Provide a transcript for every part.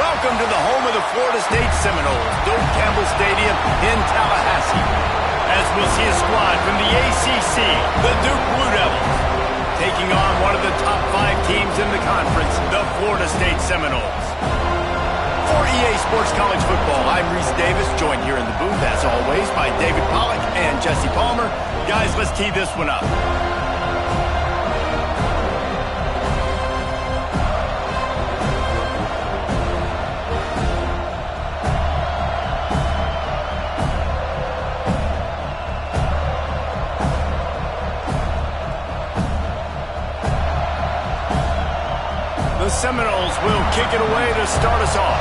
Welcome to the home of the Florida State Seminoles, Doak Campbell Stadium in Tallahassee. As we see a squad from the ACC, the Duke Blue Devils, taking on one of the top 5 teams in the conference, the Florida State Seminoles. For EA Sports College Football, I'm Reese Davis, joined here in the booth, as always, by David Pollack and Jesse Palmer. Guys, let's tee this one up. The Seminoles will kick it away to start us off.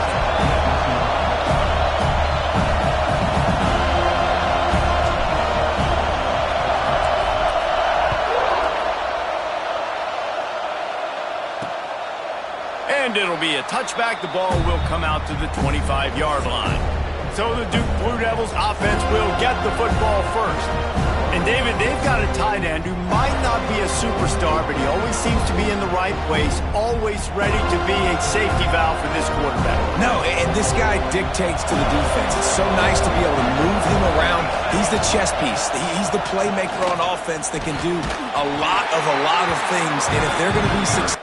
And it'll be a touchback. The ball will come out to the 25-yard line. So the Duke Blue Devils offense will get the football first. And David, they've got a tight end who might not be a superstar, but he always seems to be in the right place, always ready to be a safety valve for this quarterback. No, and this guy dictates to the defense. It's so nice to be able to move him around. He's the chess piece. He's the playmaker on offense that can do a lot of things. And if they're going to be successful,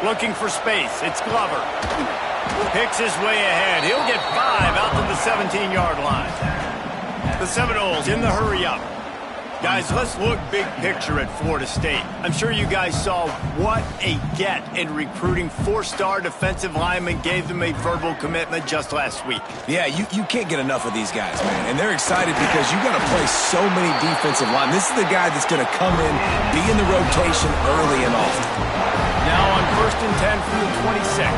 looking for space. It's Glover. Picks his way ahead. He'll get 5 out to the 17-yard line. The Seminoles in the hurry-up. Guys, let's look big picture at Florida State. I'm sure you guys saw what a get in recruiting 4-star defensive linemen gave them a verbal commitment just last week. yeah, you can't get enough of these guys, man. And they're excited because you got to play so many defensive linemen. This is the guy that's going to come in, be in the rotation early and often. Now on 1st and 10 from the 26.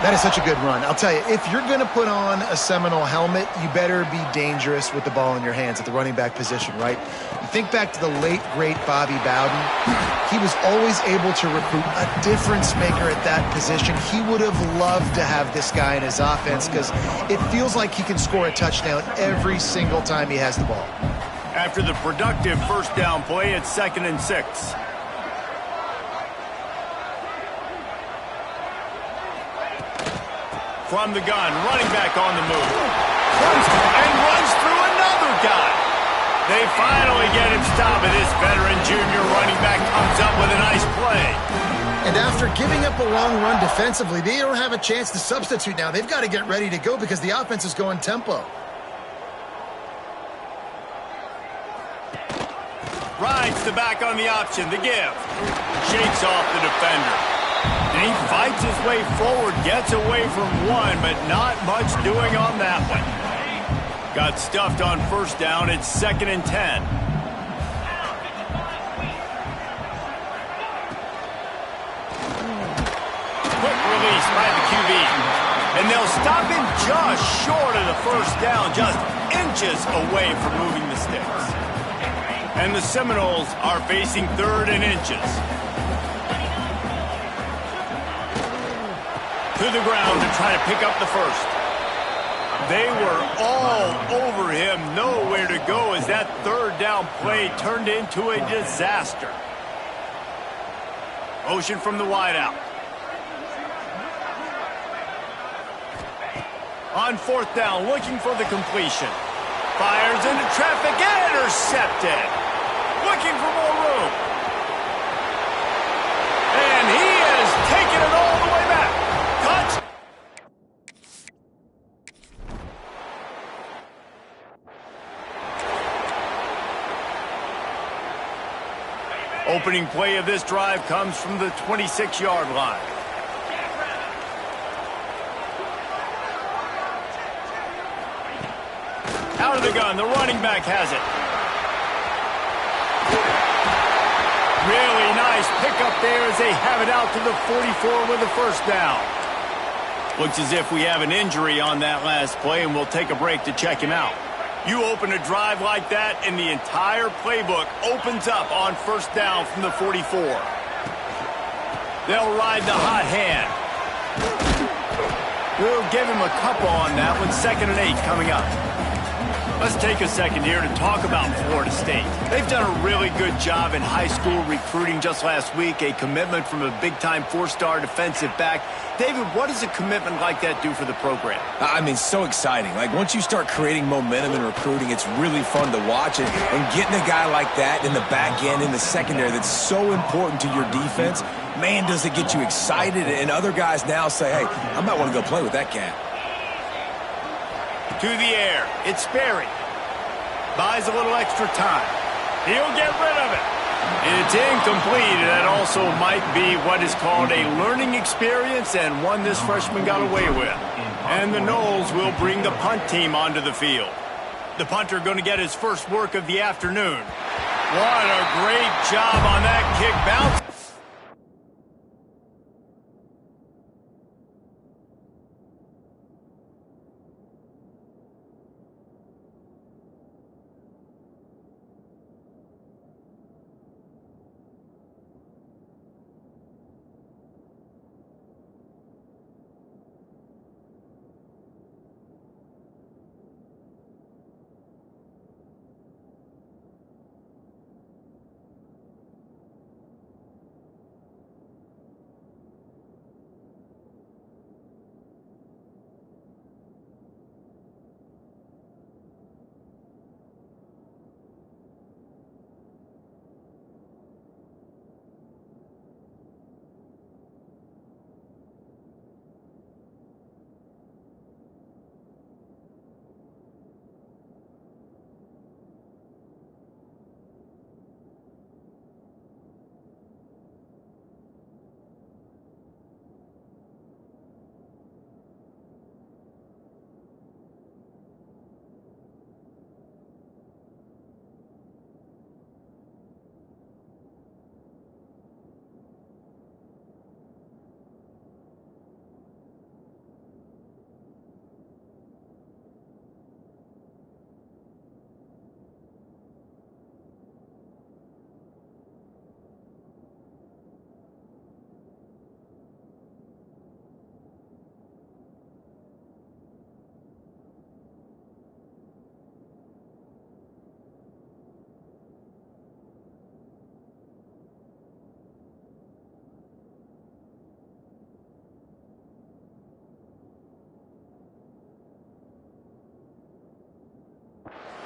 That is such a good run. I'll tell you, if you're going to put on a Seminole helmet, you better be dangerous with the ball in your hands at the running back position, right? You think back to the late, great Bobby Bowden. He was always able to recruit a difference maker at that position. He would have loved to have this guy in his offense because it feels like he can score a touchdown every single time he has the ball. After the productive first down play, it's 2nd and 6. From the gun, running back on the move. And runs through another guy. They finally get him stopped, and this veteran junior running back comes up with a nice play. And after giving up a long run defensively, they don't have a chance to substitute now. They've got to get ready to go because the offense is going tempo. Rides the back on the option, the give. Shakes off the defender. And he fights his way forward, gets away from one, but not much doing on that one. Got stuffed on first down. It's 2nd and 10. Quick release by the QB. And they'll stop him just short of the first down, just inches away from moving the sticks. And the Seminoles are facing 3rd and inches. To the ground to try to pick up the first. They were all over him, nowhere to go as that 3rd down play turned into a disaster. Motion from the wideout. On 4th down, looking for the completion. Fires into traffic, intercepted. Looking for more room. And he has taken it all the way back. Touch. Opening play of this drive comes from the 26-yard line. Out of the gun, the running back has it. there as they have it out to the 44 with the first down. Looks as if we have an injury on that last play, and we'll take a break to check him out. You open a drive like that, and the entire playbook opens up on first down from the 44. They'll ride the hot hand. We'll give him a couple on that one. 2nd and 8 coming up. Let's take a second here to talk about Florida State. They've done a really good job in high school recruiting. Just last week, a commitment from a big-time 4-star defensive back. David, what does a commitment like that do for the program? I mean, so exciting. Like, once you start creating momentum in recruiting, it's really fun to watch it. And getting a guy like that in the back end, in the secondary, that's so important to your defense, man, does it get you excited. And other guys now say, hey, I might want to go play with that cat. To the air. It's Sperry. Buys a little extra time. He'll get rid of it. It's incomplete. That also might be what is called a learning experience, and one this freshman got away with. And the Noles will bring the punt team onto the field. The punter going to get his first work of the afternoon. What a great job on that kick bounce.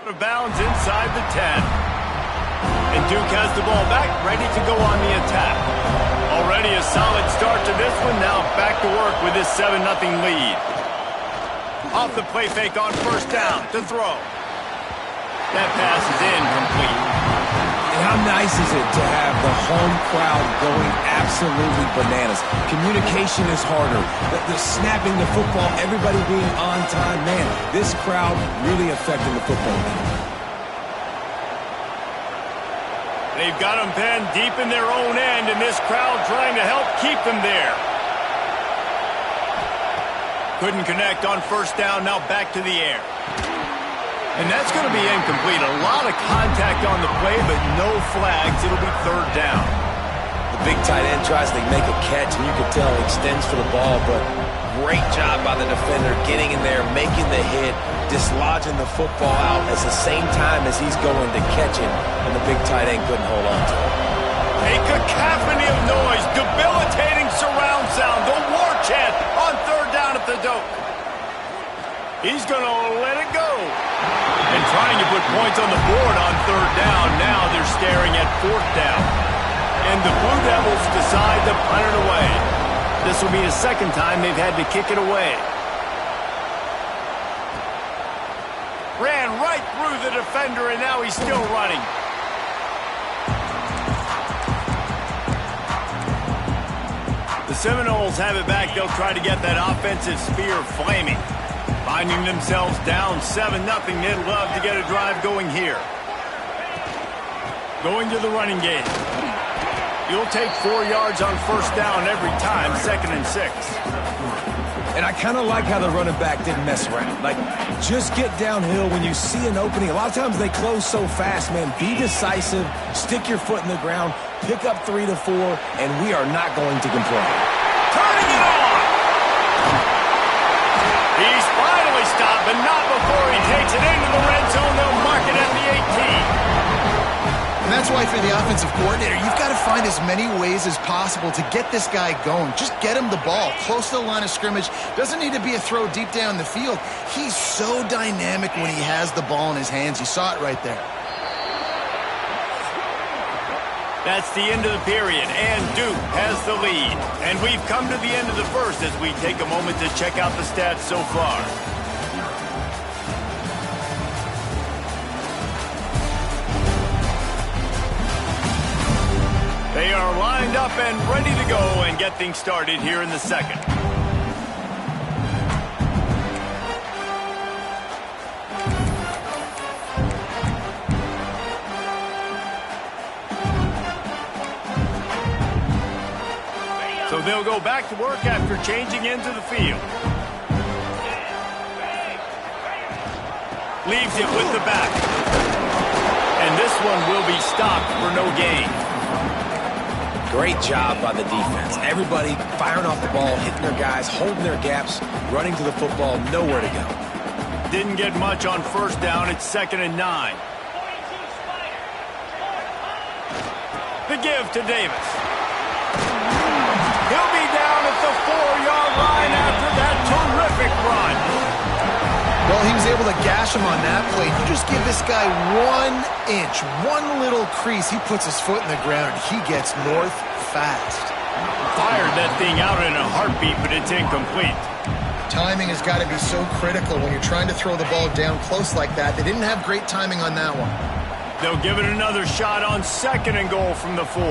Of bounds inside the 10. And Duke has the ball back, ready to go on the attack. Already a solid start to this one. Now back to work with this 7-0 lead. Off the play fake on first down to throw. That pass is incomplete. And how nice is it to have the home crowd going absolutely bananas? Communication is harder. The snapping the football, everybody being on time. Man, this crowd really affecting the football game. They've got them pinned deep in their own end, and this crowd trying to help keep them there. Couldn't connect on first down, now back to the air. And that's going to be incomplete. A lot of contact on the play, but no flags. It'll be third down. The big tight end tries to make a catch, and you can tell he extends for the ball, but great job by the defender getting in there, making the hit, dislodging the football out at the same time as he's going to catch it, and the big tight end couldn't hold on to it. A cacophony of noise, debilitating surround sound, the war chant on third down at the Doak. He's going to let it go. And trying to put points on the board on third down. Now they're staring at fourth down. And the Blue Devils decide to punt it away. This will be the second time they've had to kick it away. Ran right through the defender, and now he's still running. The Seminoles have it back. They'll try to get that offensive spear flaming. Finding themselves down 7-0. They'd love to get a drive going here. Going to the running game. You'll take 4 yards on first down every time, 2nd and 6. And I kind of like how the running back didn't mess around. Like, just get downhill when you see an opening. A lot of times they close so fast, man. Be decisive, stick your foot in the ground, pick up 3 to 4, and we are not going to complain. Turning it on! He's finally stopped, but not before he takes it into the red zone. They'll mark it at the 18. And that's why for the offensive coordinator, you've got to find as many ways as possible to get this guy going. Just get him the ball close to the line of scrimmage. Doesn't need to be a throw deep down the field. He's so dynamic when he has the ball in his hands. You saw it right there. That's the end of the period, and Duke has the lead. And we've come to the end of the first as we take a moment to check out the stats so far. They are lined up and ready to go and get things started here in the second. So they'll go back to work after changing into the field. Leaves it with the back. And this one will be stopped for no gain. Great job by the defense. Everybody firing off the ball, hitting their guys, holding their gaps, running to the football, nowhere to go. Didn't get much on first down. It's 2nd and 9. The give to Davis. He'll be down at the 4-yard line after that terrific run. Well, he was able to gash him on that play. You just give this guy 1 inch, one little crease, he puts his foot in the ground. He gets north fast. Fired that thing out in a heartbeat, but it's incomplete. Timing has got to be so critical when you're trying to throw the ball down close like that. They didn't have great timing on that one. They'll give it another shot on 2nd and goal from the 4.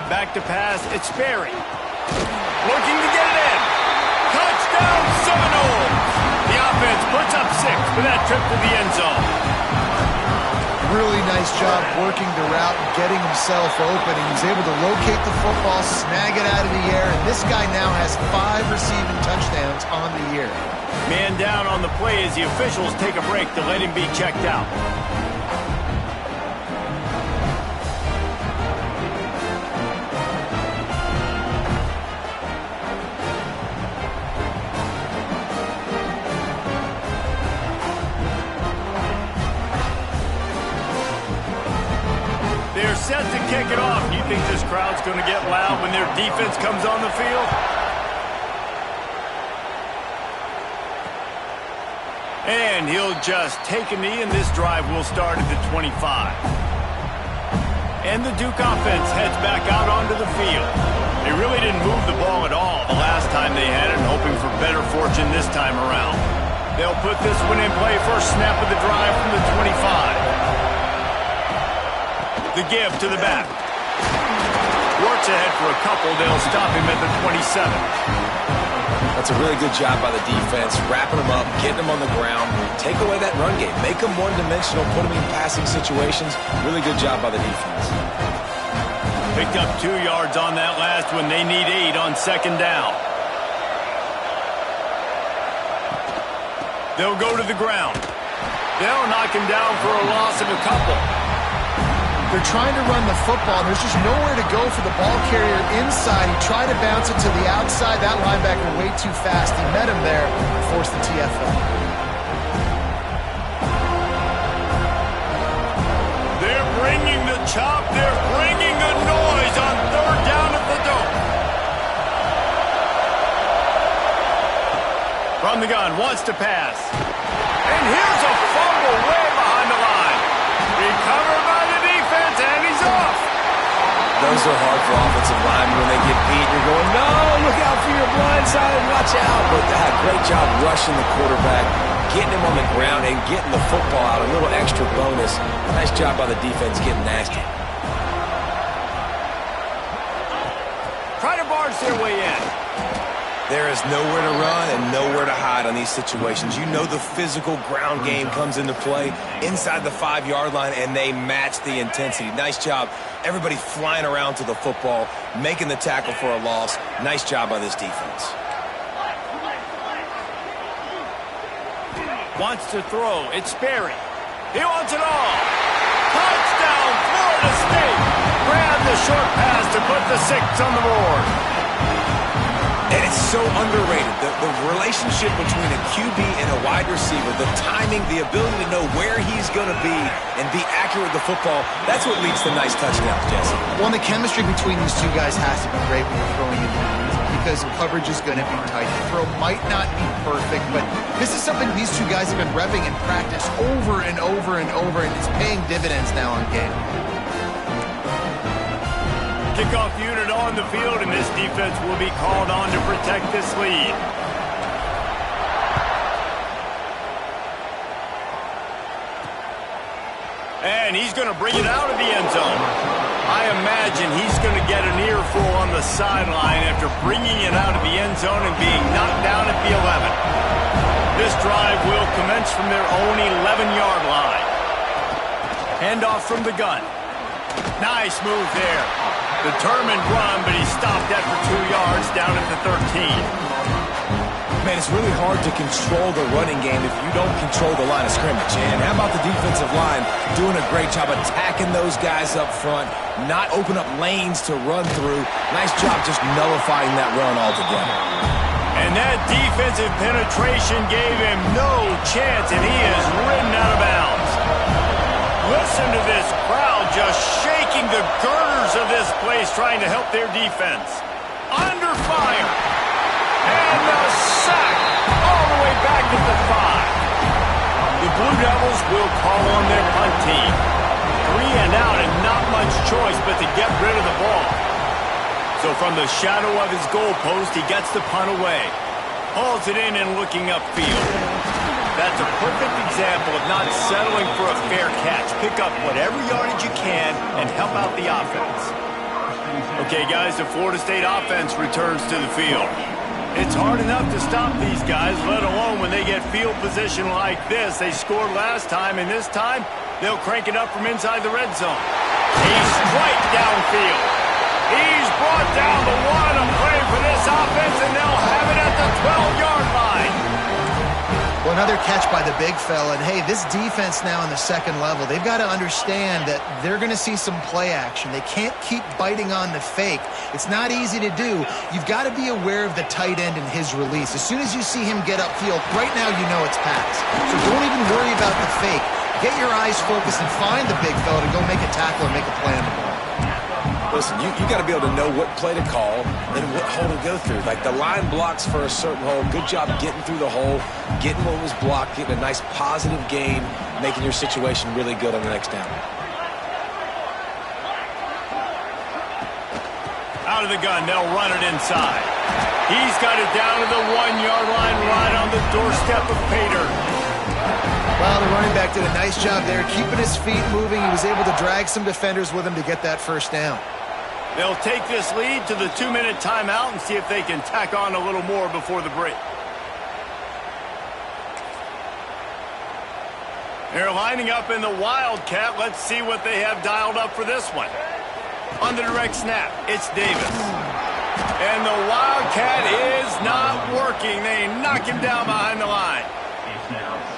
Back to pass, it's Sperry. Looking to get it in. Touchdown Seminoles! The offense puts up 6 for that trip to the end zone. Really nice job working the route and getting himself open. He was able to locate the football, snag it out of the air, and this guy now has 5 receiving touchdowns on the year. Man down on the play as the officials take a break to let him be checked out. They're set to kick it off. Do you think this crowd's going to get loud when their defense comes on the field? And he'll just take a knee, and this drive will start at the 25. And the Duke offense heads back out onto the field. They really didn't move the ball at all the last time they had it, hoping for better fortune this time around. They'll put this one in play first snap of the drive from the 25. The give to the back. Works ahead for a couple. They'll stop him at the 27. That's a really good job by the defense, wrapping them up, getting them on the ground, take away that run game, make them one-dimensional, put them in passing situations. Really good job by the defense. Picked up 2 yards on that last one. They need 8 on 2nd down. They'll go to the ground. They'll knock him down for a loss of a couple. They're trying to run the football, and there's just nowhere to go for the ball carrier inside. He tried to bounce it to the outside. That linebacker way too fast. He met him there and forced the TFL. They're bringing the chop. They're bringing the noise on 3rd down at the Dome. From the gun, wants to pass. And here's a fumble way behind the line. Recovered by the defense, and he's off. Those are hard for offensive linemen when they get beat. You're going, no, look out for your blind side, watch out. But great job rushing the quarterback, getting him on the ground, and getting the football out. A little extra bonus. Nice job by the defense getting nasty. Try to barge their way in. There is nowhere to run and nowhere to hide on these situations. You know the physical ground game comes into play inside the 5-yard line, and they match the intensity. Nice job. Everybody flying around to the football, making the tackle for a loss. Nice job by this defense. Wants to throw. It's Sperry. He wants it all. Touchdown, Florida State. Grab the short pass to put the 6 on the board. And it's so underrated, the relationship between a QB and a wide receiver, the timing, the ability to know where he's going to be and be accurate with the football, that's what leads to nice touchdowns, Jesse. Well, the chemistry between these two guys has to be great when you're throwing into the end zone because coverage is going to be tight. The throw might not be perfect, but this is something these two guys have been repping in practice over and over and over, and it's paying dividends now on game. Kickoff unit on the field, and this defense will be called on to protect this lead. And he's going to bring it out of the end zone. I imagine he's going to get an earful on the sideline after bringing it out of the end zone and being knocked down at the 11. This drive will commence from their own 11-yard line. Handoff from the gun. Nice move there. Determined run, but he stopped after 2 yards down at the 13. Man, it's really hard to control the running game if you don't control the line of scrimmage. And how about the defensive line doing a great job attacking those guys up front, not open up lanes to run through. Nice job just nullifying that run altogether. And that defensive penetration gave him no chance, and he is ridden out of bounds. Listen to this crowd just shaking the girders of this place trying to help their defense. Under fire. And the sack all the way back at the 5. The Blue Devils will call on their punt team. 3 and out and not much choice but to get rid of the ball. So from the shadow of his goalpost, he gets the punt away. Hauls it in and looking upfield. That's a perfect example of not settling for a fair catch. Pick up whatever yardage you can and help out the offense. Okay, guys, the Florida State offense returns to the field. It's hard enough to stop these guys, let alone when they get field position like this. They scored last time, and this time, they'll crank it up from inside the red zone. He's straight downfield. He's brought down the 1 to play for this offense, and they'll have it at the 12-yard line. Well, another catch by the big fella. And, hey, this defense now in the second level, they've got to understand that they're going to see some play action. They can't keep biting on the fake. It's not easy to do. You've got to be aware of the tight end and his release. As soon as you see him get upfield, right now you know it's pass. So don't even worry about the fake. Get your eyes focused and find the big fella to go make a tackle and make a play on the ball. Listen, you got to be able to know what play to call and what hole to go through. Like the line blocks for a certain hole. Good job getting through the hole, getting what was blocked, getting a nice positive gain, making your situation really good on the next down. Out of the gun, they'll run it inside. He's got it down to the 1-yard line right on the doorstep of Pater. Well, the running back did a nice job there, keeping his feet moving. He was able to drag some defenders with him to get that first down. They'll take this lead to the 2-minute timeout and see if they can tack on a little more before the break. They're lining up in the Wildcat. Let's see what they have dialed up for this one. On the direct snap, it's Davis. And the Wildcat is not working. They knock him down behind the line.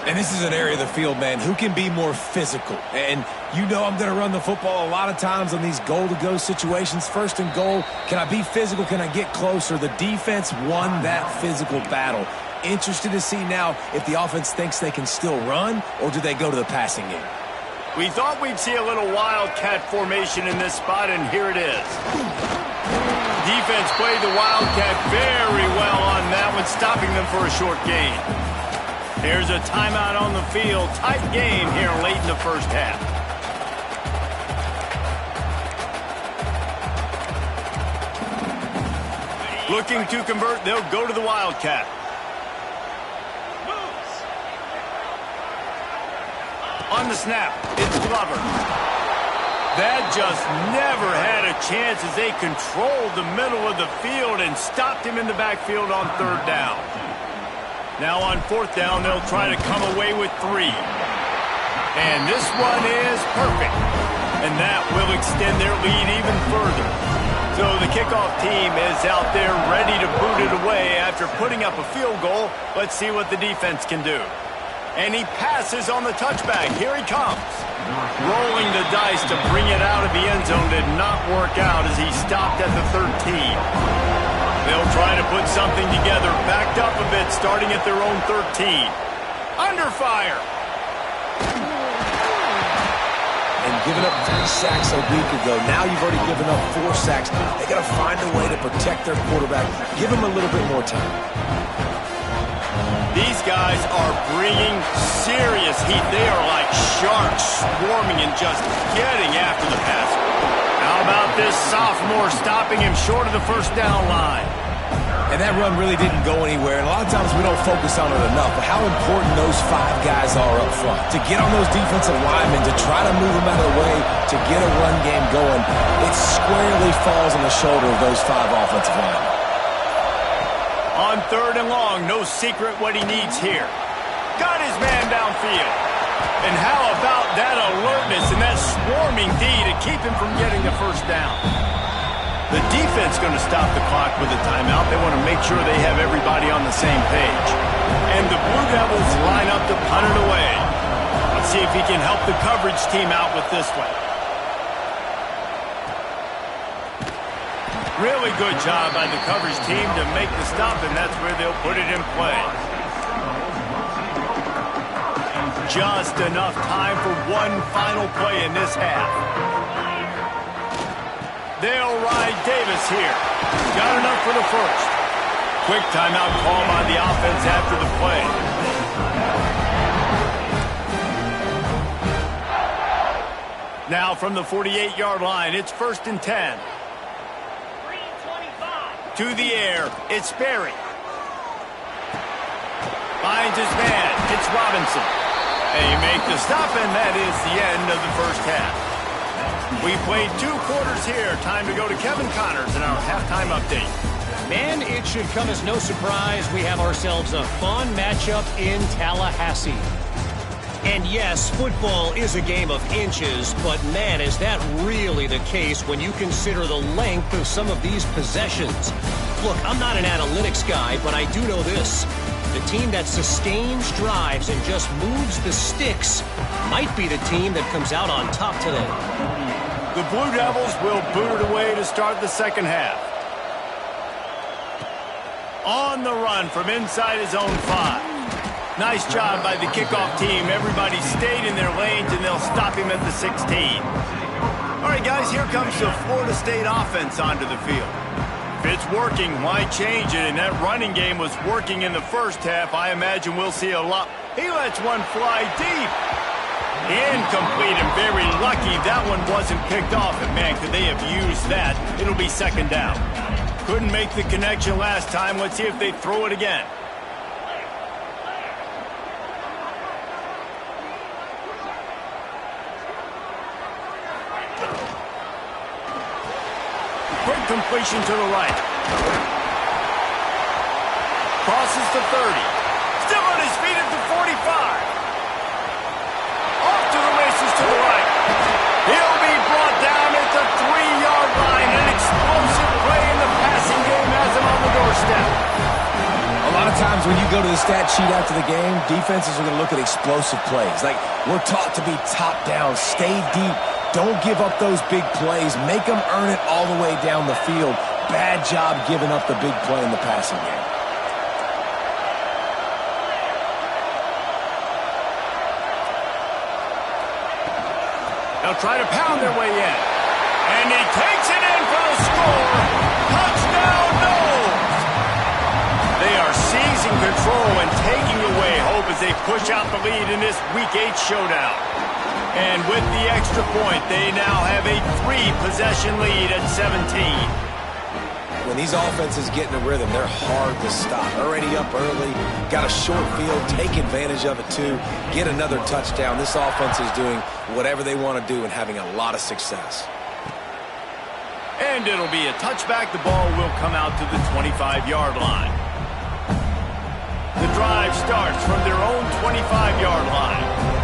And this is an area of the field, man, who can be more physical. And you know I'm going to run the football a lot of times on these goal-to-go situations. First and goal, can I be physical? Can I get closer? The defense won that physical battle. Interested to see now if the offense thinks they can still run, or do they go to the passing game? We thought we'd see a little Wildcat formation in this spot, and here it is. Defense played the Wildcat very well on that one, stopping them for a short gain. There's a timeout on the field. Tight game here late in the first half. Looking to convert, they'll go to the Wildcat. On the snap, it's Glover. That just never had a chance as they controlled the middle of the field and stopped him in the backfield on 3rd down. Now on 4th down, they'll try to come away with 3. And this one is perfect. And that will extend their lead even further. So the kickoff team is out there ready to boot it away after putting up a field goal. Let's see what the defense can do. And he passes on the touchback. Here he comes. Rolling the dice to bring it out of the end zone did not work out as he stopped at the 13. They'll try to put something together, backed up a bit, starting at their own 13. Under fire. And giving up 3 sacks a week ago. Now you've already given up 4 sacks. They got to find a way to protect their quarterback. Give him a little bit more time. These guys are bringing serious heat. They are like sharks swarming and just getting after the passer. How about this sophomore stopping him short of the 1st down line? And that run really didn't go anywhere. And a lot of times we don't focus on it enough, but how important those 5 guys are up front. To get on those defensive linemen, to try to move them out of the way, to get a run game going, it squarely falls on the shoulder of those 5 offensive linemen. On 3rd and long, no secret what he needs here. Got his man downfield. And how about that alertness and that swarming D to keep him from getting the 1st down? The defense going to stop the clock with a timeout. They want to make sure they have everybody on the same page. And the Blue Devils line up to punt it away. Let's see if he can help the coverage team out with this one. Really good job by the coverage team to make the stop, and that's where they'll put it in play. Just enough time for one final play in this half. They'll ride Davis here. Got enough for the 1st. Quick timeout call by the offense after the play. Now from the 48-yard line, it's 1st and 10. To the air, it's Berry. Finds his man, it's Robinson. They make the stop, and that is the end of the 1st half. We played 2 quarters here. Time to go to Kevin Connors in our halftime update. Man, it should come as no surprise we have ourselves a fun matchup in Tallahassee. And yes, football is a game of inches, but man, is that really the case when you consider the length of some of these possessions. Look, I'm not an analytics guy, but I do know this. The team that sustains drives and just moves the sticks might be the team that comes out on top today. The Blue Devils will boot it away to start the 2nd half. On the run from inside his own 5. Nice job by the kickoff team. Everybody stayed in their lanes, and they'll stop him at the 16. All right, guys, here comes the Florida State offense onto the field. If it's working, why change it? And that running game was working in the 1st half. I imagine we'll see a lot. He lets one fly deep. Incomplete, and very lucky that one wasn't picked off. And man, could they have used that? It'll be 2nd down. Couldn't make the connection last time. Let's see if they throw it again. Quick completion to the right. Crosses to 30. Still on his feet at the 45. Off to the races to the right. He'll be brought down at the 3-yard line. An explosive play in the passing game has him on the doorstep. A lot of times when you go to the stat sheet after the game, defenses are going to look at explosive plays. Like, we're taught to be top down, stay deep. Don't give up those big plays. Make them earn it all the way down the field. Bad job giving up the big play in the passing game. They'll try to pound their way in. And he takes it in for the score. Touchdown, Noles! They are seizing control and taking away hope as they push out the lead in this Week 8 showdown. And with the extra point, they now have a 3-possession lead at 17. when these offenses get in a rhythm, they're hard to stop. Already up early, got a short field, take advantage of it too, get another touchdown. This offense is doing whatever they want to do and having a lot of success. And it'll be a touchback. The ball will come out to the 25-yard line. The drive starts from their own 25-yard line.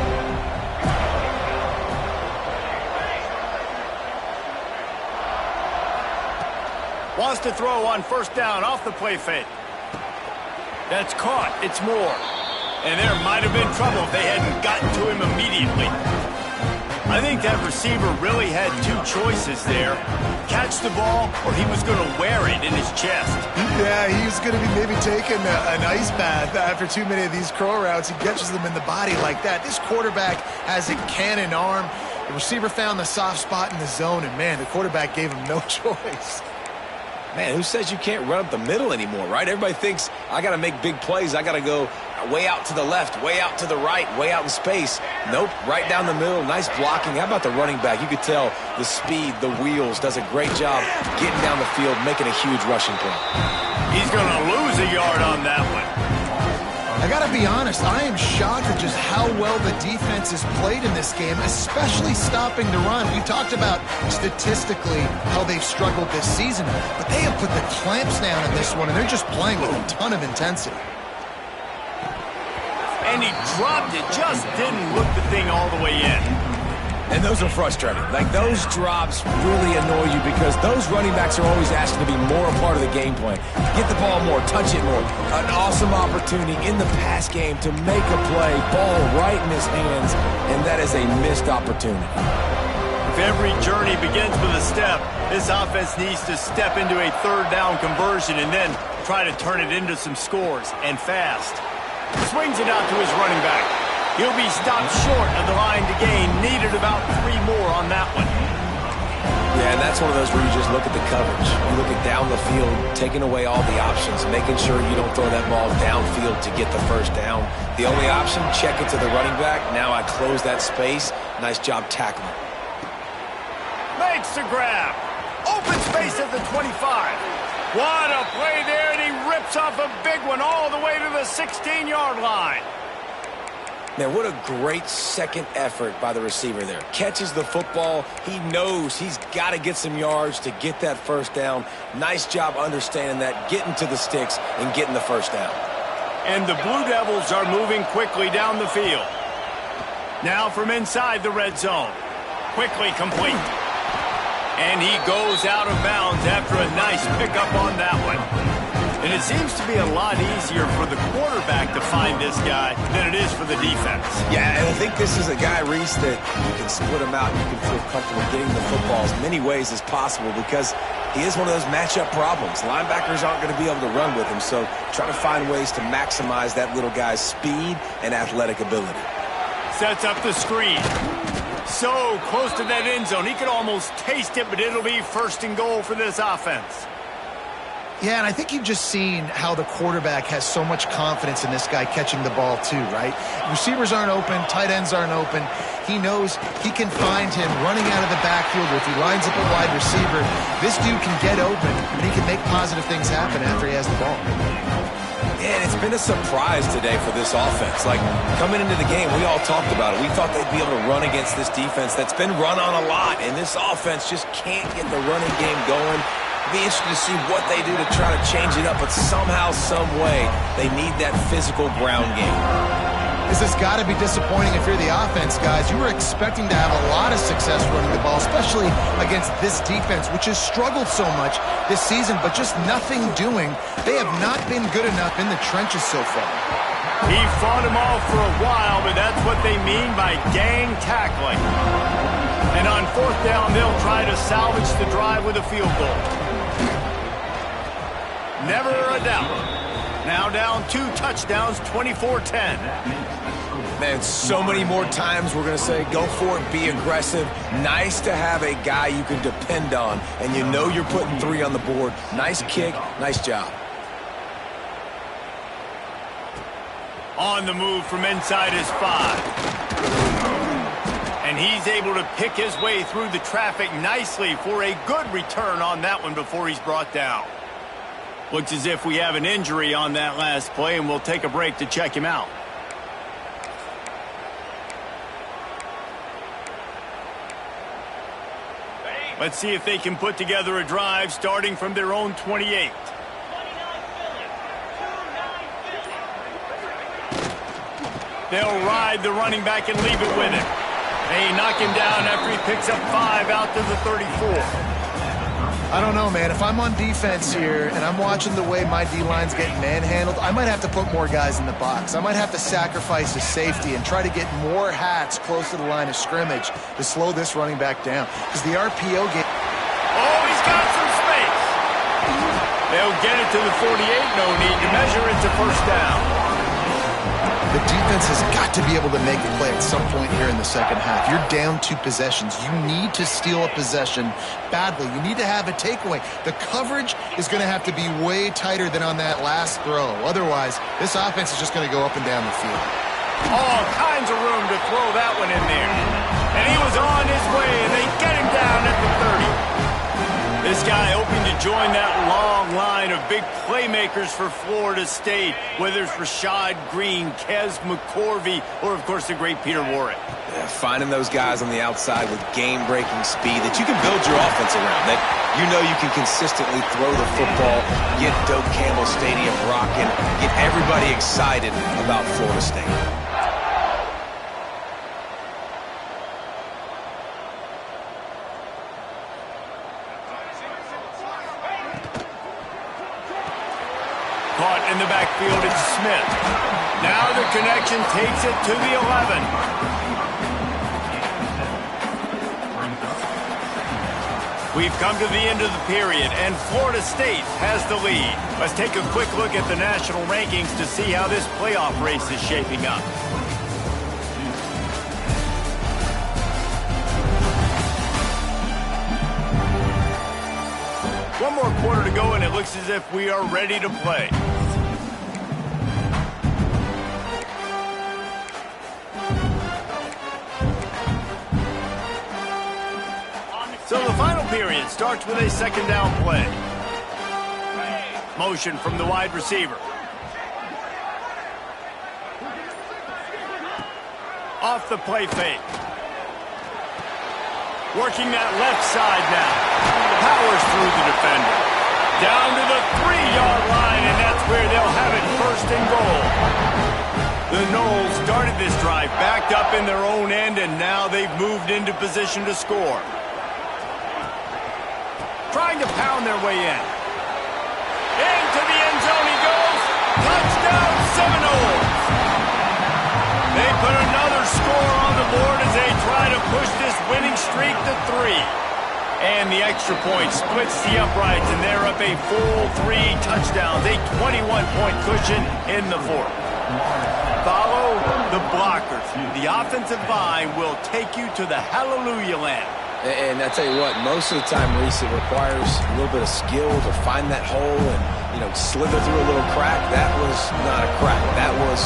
Wants to throw on first down off the play fake. That's caught. It's Moore. And there might have been trouble if they hadn't gotten to him immediately. I think that receiver really had two choices there. Catch the ball, or he was going to wear it in his chest. Yeah, he was going to be maybe taking an ice bath after too many of these curl routes. He catches them in the body like that. This quarterback has a cannon arm. The receiver found the soft spot in the zone, and, man, the quarterback gave him no choice. Man, who says you can't run up the middle anymore, right? Everybody thinks I got to make big plays. I got to go way out to the left, way out to the right, way out in space. Nope, right down the middle. Nice blocking. How about the running back? You could tell the speed, the wheels, does a great job getting down the field, making a huge rushing play. He's going to lose a yard on that one. I got to be honest, I am shocked at just how well the defense has played in this game, especially stopping the run. We talked about statistically how they've struggled this season, but they have put the clamps down in this one, and they're just playing with a ton of intensity. And he dropped it, just didn't look the thing all the way in. And those are frustrating. Like, those drops really annoy you because those running backs are always asked to be more a part of the game plan. Get the ball more, touch it more. An awesome opportunity in the pass game to make a play, ball right in his hands, and that is a missed opportunity. If every journey begins with a step, this offense needs to step into a third down conversion and then try to turn it into some scores, and fast. Swings it out to his running back. He'll be stopped short of the line to gain. Needed about 3 more on that one. Yeah, and that's one of those where you just look at the coverage. You look at down the field, taking away all the options, making sure you don't throw that ball downfield to get the first down. The only option, check it to the running back. Now I close that space. Nice job tackling. Makes the grab. Open space at the 25. What a play there, and he rips off a big one all the way to the 16-yard line. Man, what a great second effort by the receiver there. Catches the football. He knows he's got to get some yards to get that first down. Nice job understanding that, getting to the sticks and getting the first down. And the Blue Devils are moving quickly down the field. Now from inside the red zone. Quickly complete. And he goes out of bounds after a nice pickup on that one. And it seems to be a lot easier for the quarterback to find this guy than it is for the defense. Yeah, and I think this is a guy, Reese, that you can split him out and you can feel comfortable getting the football as many ways as possible because he is one of those matchup problems. Linebackers aren't going to be able to run with him, so try to find ways to maximize that little guy's speed and athletic ability. Sets up the screen. So close to that end zone. He could almost taste it, but it'll be first and goal for this offense. Yeah, and I think you've just seen how the quarterback has so much confidence in this guy catching the ball too, right? Receivers aren't open, tight ends aren't open. He knows he can find him running out of the backfield, or if he lines up a wide receiver, this dude can get open, and he can make positive things happen after he has the ball. And it's been a surprise today for this offense. Like, coming into the game, we all talked about it. We thought they'd be able to run against this defense that's been run on a lot, and this offense just can't get the running game going. Be interested to see what they do to try to change it up, but somehow, some way, they need that physical ground game. This has got to be disappointing if you're the offense, guys. You were expecting to have a lot of success running the ball, especially against this defense, which has struggled so much this season, but just nothing doing. They have not been good enough in the trenches so far. He fought them off for a while, but that's what they mean by gang tackling. And on fourth down, they'll try to salvage the drive with a field goal. Never a doubt. Now down 2 touchdowns, 24-10. Man, so many more times we're going to say, go for it, be aggressive. Nice to have a guy you can depend on, and you know you're putting 3 on the board. Nice kick, nice job. On the move from inside his 5. And he's able to pick his way through the traffic nicely for a good return on that one before he's brought down. Looks as if we have an injury on that last play, and we'll take a break to check him out. Let's see if they can put together a drive starting from their own 28. They'll ride the running back and leave it with him. They knock him down after he picks up 5 out to the 34. I don't know, man. If I'm on defense here and I'm watching the way my D-line's getting manhandled, I might have to put more guys in the box. I might have to sacrifice the safety and try to get more hats close to the line of scrimmage to slow this running back down. Because the RPO game... Oh, he's got some space. They'll get it to the 48. No need to measure it to first down. The defense has got to be able to make a play at some point here in the second half. You're down 2 possessions. You need to steal a possession badly. You need to have a takeaway. The coverage is going to have to be way tighter than on that last throw. Otherwise, this offense is just going to go up and down the field. All kinds of room to throw that one in there. And he was on his way, and they get him down at the 30. This guy hoping to join that long line of big playmakers for Florida State, whether it's Rashad Green, Kez McCorvey, or, of course, the great Peter Warrick. Yeah, finding those guys on the outside with game-breaking speed that you can build your offense around, that you know you can consistently throw the football, get Doak Campbell Stadium rocking, get everybody excited about Florida State. Caught in the backfield, it's Smith. Now the connection takes it to the 11. We've come to the end of the period, and Florida State has the lead. Let's take a quick look at the national rankings to see how this playoff race is shaping up. One more quarter to go, and it looks as if we are ready to play. So the final period starts with a second down play. Motion from the wide receiver. Off the play fake. Working that left side now. Powers through the defender. Down to the 3-yard line, and that's where they'll have it first and goal. The Noles started this drive backed up in their own end, and now they've moved into position to score. Trying to pound their way in. Into the end zone he goes. Touchdown Seminoles. They put another score on the board as they try to push this winning streak to 3. And the extra point splits the uprights, and they're up a full 3 touchdowns, a 21-point cushion in the fourth. Follow the blockers. The offensive line will take you to the hallelujah land. And I tell you what, most of the time, Reese, it requires a little bit of skill to find that hole and, slither through a little crack. That was not a crack. That was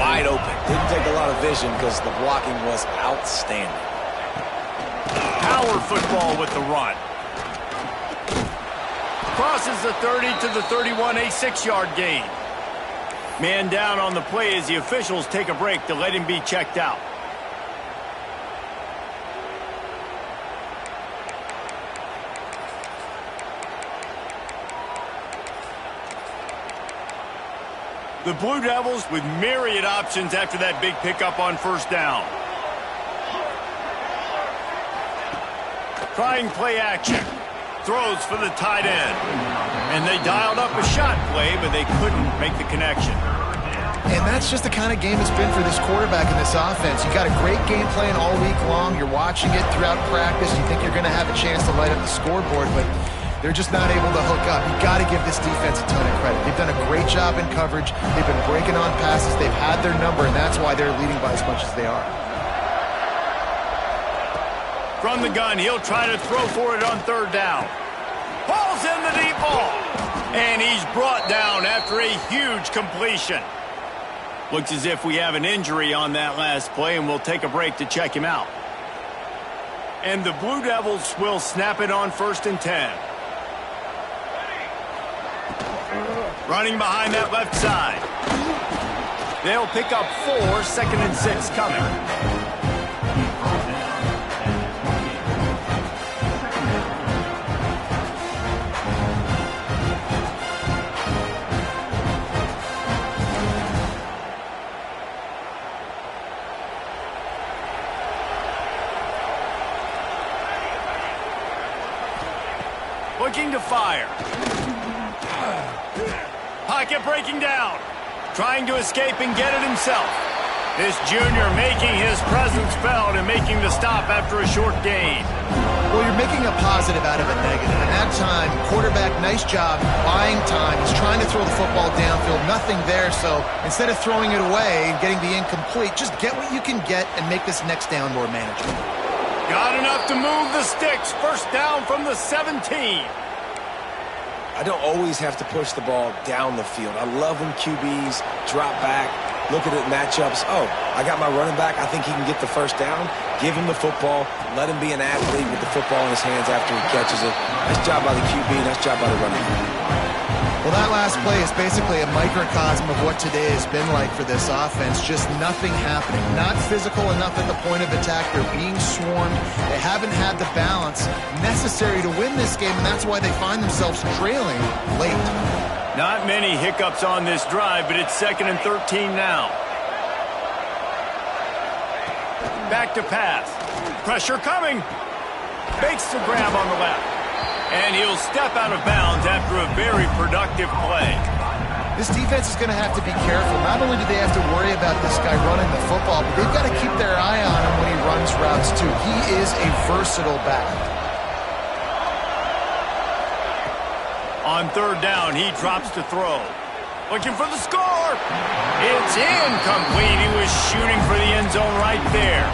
wide open. Didn't take a lot of vision because the blocking was outstanding. Power football with the run. Crosses the 30 to the 31, a 6-yard gain. Man down on the play as the officials take a break to let him be checked out. The Blue Devils with myriad options after that big pickup on first down. Trying play action. Throws for the tight end. And they dialed up a shot play, but they couldn't make the connection. And that's just the kind of game it's been for this quarterback in this offense. You got a great game plan all week long. You're watching it throughout practice. You think you're going to have a chance to light up the scoreboard, but they're just not able to hook up. You got to give this defense a ton of credit. They've done a great job in coverage. They've been breaking on passes. They've had their number, and that's why they're leading by as much as they are. From the gun, he'll try to throw for it on third down. Pulls in the deep ball. And he's brought down after a huge completion. Looks as if we have an injury on that last play, and we'll take a break to check him out. And the Blue Devils will snap it on 1st and 10. Running behind that left side. They'll pick up 4, 2nd and 6 coming. Looking to fire. Pocket breaking down. Trying to escape and get it himself. This junior making his presence felt and making the stop after a short gain. Well, you're making a positive out of a negative. And that time, quarterback, nice job buying time. He's trying to throw the football downfield. Nothing there, so instead of throwing it away and getting the incomplete, just get what you can get and make this next down more manageable. Got enough to move the sticks. First down from the 17. I don't always have to push the ball down the field. I love when QBs drop back, look at it matchups. Oh, I got my running back. I think he can get the first down. Give him the football. Let him be an athlete with the football in his hands after he catches it. Nice job by the QB. Nice job by the running back. Well, that last play is basically a microcosm of what today has been like for this offense. Just nothing happening. Not physical enough at the point of attack. They're being swarmed. They haven't had the balance necessary to win this game, and that's why they find themselves trailing late. Not many hiccups on this drive, but it's 2nd and 13 now. Back to pass. Pressure coming. Makes the grab on the left. And he'll step out of bounds after a very productive play. This defense is going to have to be careful. Not only do they have to worry about this guy running the football, but they've got to keep their eye on him when he runs routes too. He is a versatile back. On 3rd down, he drops to throw. Looking for the score. It's incomplete. He was shooting for the end zone right there.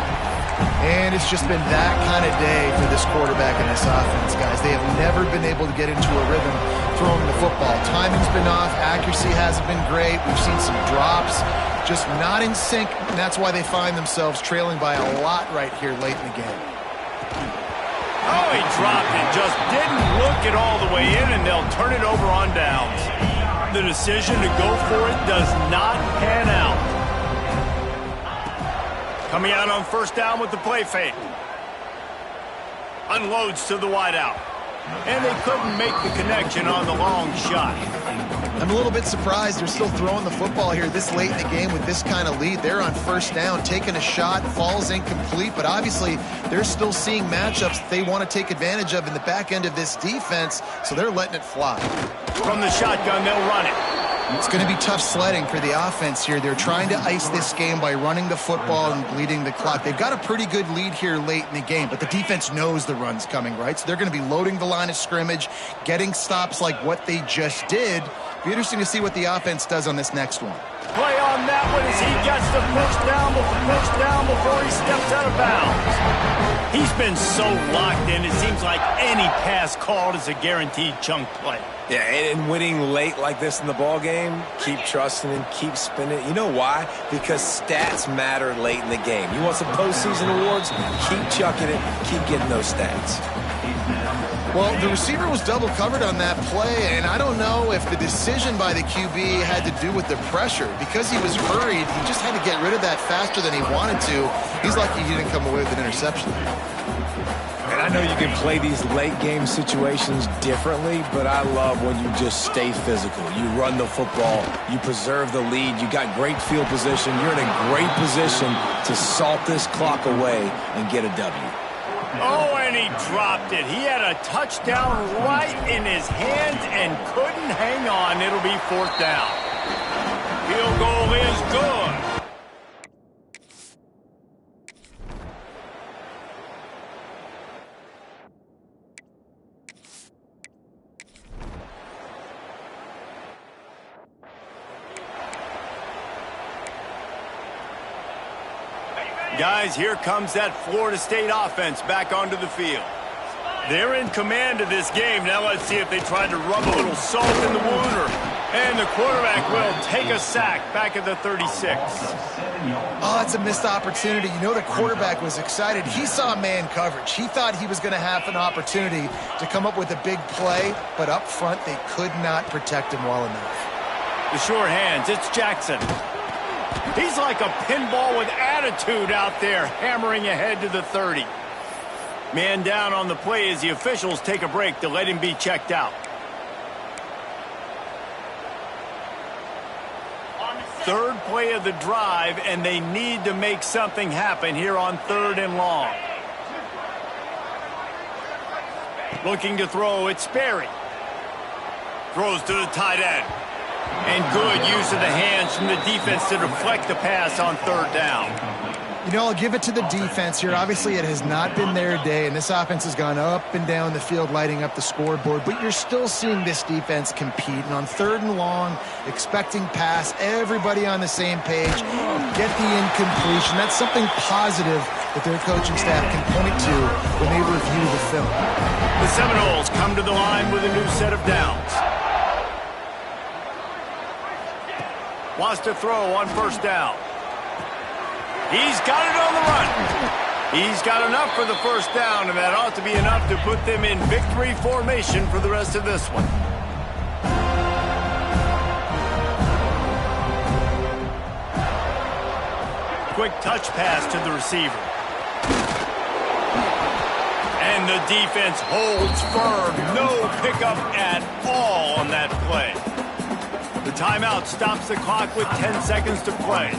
And it's just been that kind of day for this quarterback and this offense, guys. They have never been able to get into a rhythm throwing the football. Timing's been off. Accuracy hasn't been great. We've seen some drops. Just not in sync, and that's why they find themselves trailing by a lot right here late in the game. Oh, he dropped it. Just didn't look it all the way in, and they'll turn it over on downs. The decision to go for it does not pan out. Coming out on 1st down with the play fake. Unloads to the wideout. And they couldn't make the connection on the long shot. I'm a little bit surprised they're still throwing the football here this late in the game with this kind of lead. They're on 1st down, taking a shot, falls incomplete, but obviously they're still seeing matchups that they want to take advantage of in the back end of this defense, so they're letting it fly. From the shotgun, they'll run it. It's going to be tough sledding for the offense here. They're trying to ice this game by running the football and bleeding the clock. They've got a pretty good lead here late in the game, but the defense knows the run's coming, right? So they're going to be loading the line of scrimmage, getting stops like what they just did. Be interesting to see what the offense does on this next one. Play on that one as he gets the first down before he steps out of bounds. He's been so locked in, it seems like any pass called is a guaranteed chunk play. Yeah, and winning late like this in the ball game, keep trusting him, keep spinning. You know why? Because stats matter late in the game. You want some postseason awards? Keep chucking it, keep getting those stats. Well, the receiver was double covered on that play, and I don't know if the decision by the QB had to do with the pressure. Because he was hurried, he just had to get rid of that faster than he wanted to. He's lucky he didn't come away with an interception. And I know you can play these late game situations differently, but I love when you just stay physical. You run the football, you preserve the lead, you got great field position, you're in a great position to salt this clock away and get a W. Oh, and he dropped it. He had a touchdown right in his hands and couldn't hang on. It'll be 4th down. Field goal is good. Guys, here comes that Florida State offense back onto the field. They're in command of this game. Now let's see if they try to rub a little salt in the wound. And the quarterback will take a sack back at the 36. Oh, that's a missed opportunity. You know the quarterback was excited. He saw man coverage. He thought he was going to have an opportunity to come up with a big play, but up front they could not protect him well enough. The sure hands, it's Jackson. He's like a pinball with attitude out there, hammering ahead to the 30. Man down on the play as the officials take a break to let him be checked out. Third play of the drive, and they need to make something happen here on 3rd and long. Looking to throw, it's Sperry. Throws to the tight end. And good use of the hands from the defense to deflect the pass on 3rd down. You know, I'll give it to the defense here. Obviously, it has not been their day, and this offense has gone up and down the field, lighting up the scoreboard. But you're still seeing this defense compete. And on 3rd and long, expecting pass, everybody on the same page, get the incompletion. That's something positive that their coaching staff can point to when they review the film. The Seminoles come to the line with a new set of downs. Wants to throw on 1st down. He's got it on the run. He's got enough for the 1st down, and that ought to be enough to put them in victory formation for the rest of this one. Quick touch pass to the receiver. And the defense holds firm. No pickup at all on that play. The timeout stops the clock with 10 seconds to play.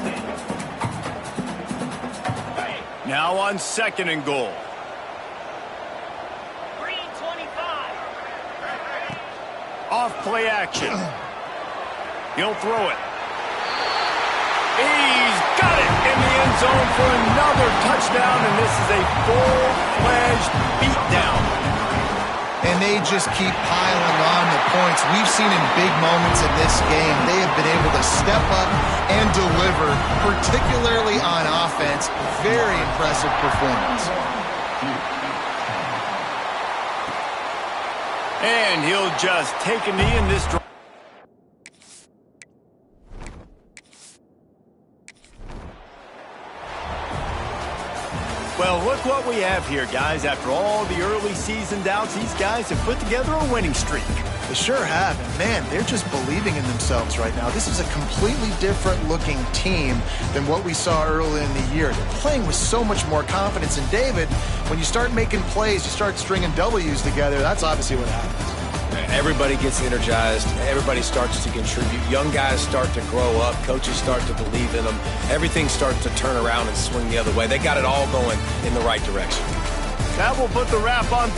Now on 2nd and goal. Green 25. Off play action. He'll throw it. He's got it in the end zone for another touchdown, and this is a full-fledged beatdown. And they just keep piling on the points. We've seen in big moments in this game, they have been able to step up and deliver, particularly on offense. Very impressive performance. And he'll just take a knee in this drive. Well, look what we have here, guys. After all the early season doubts, these guys have put together a winning streak. They sure have. And, man, they're just believing in themselves right now. This is a completely different-looking team than what we saw early in the year. They're playing with so much more confidence. And, David, when you start making plays, you start stringing W's together, that's obviously what happens. Everybody gets energized. Everybody starts to contribute. Young guys start to grow up. Coaches start to believe in them. Everything starts to turn around and swing the other way. They got it all going in the right direction. That will put the wrap on.